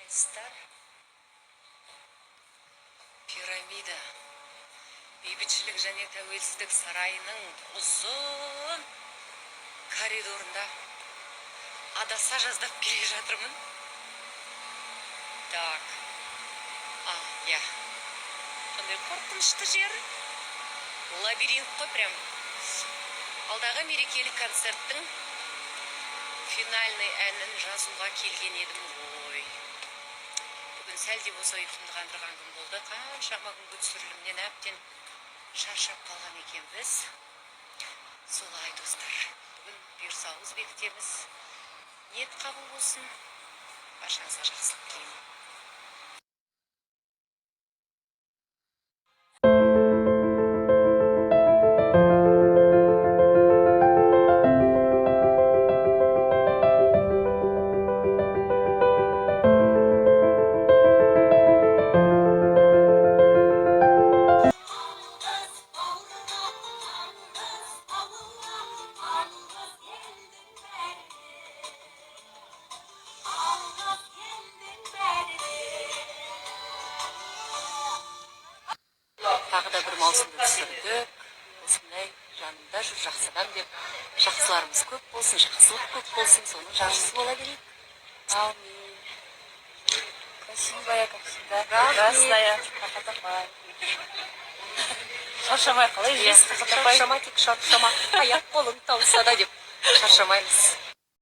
Естар, пирамида, бейбітшілік және тәуелсіздік сарайының ұзын коридорында адаса жаздап келе жатырмын. Так, я. Қандай қорқынышты жер. Лабиринт қой прям. Алдағы мерекелік концерттің финальный әнін жазуға келген едім ғой. Бүгін сәл де болса ұйқымды қандырған күн болды. Қаншама күнгі түсірілімнен әбден шаршап қалған екенбіз. Солай достар. Бүгін бұйырса ауыз бекітеміз. Ниет қабыл болсын. Баршаңызға жақсылық тілеймін. Тағы да бір маусымды түсірдік. Осындай жанында жүр жақсыдан деп. Жақсыларымыз көп болсын, жақсылық көп болсын, соның жақсысы бола берейік. Амин. Красивая, как всегда. Красная. Хақатапай. Шаршамай қалай жүресіз, Хақатапай? Шаршама, тек шаршама. Аяқ қолың талса да деп шаршамаймыз.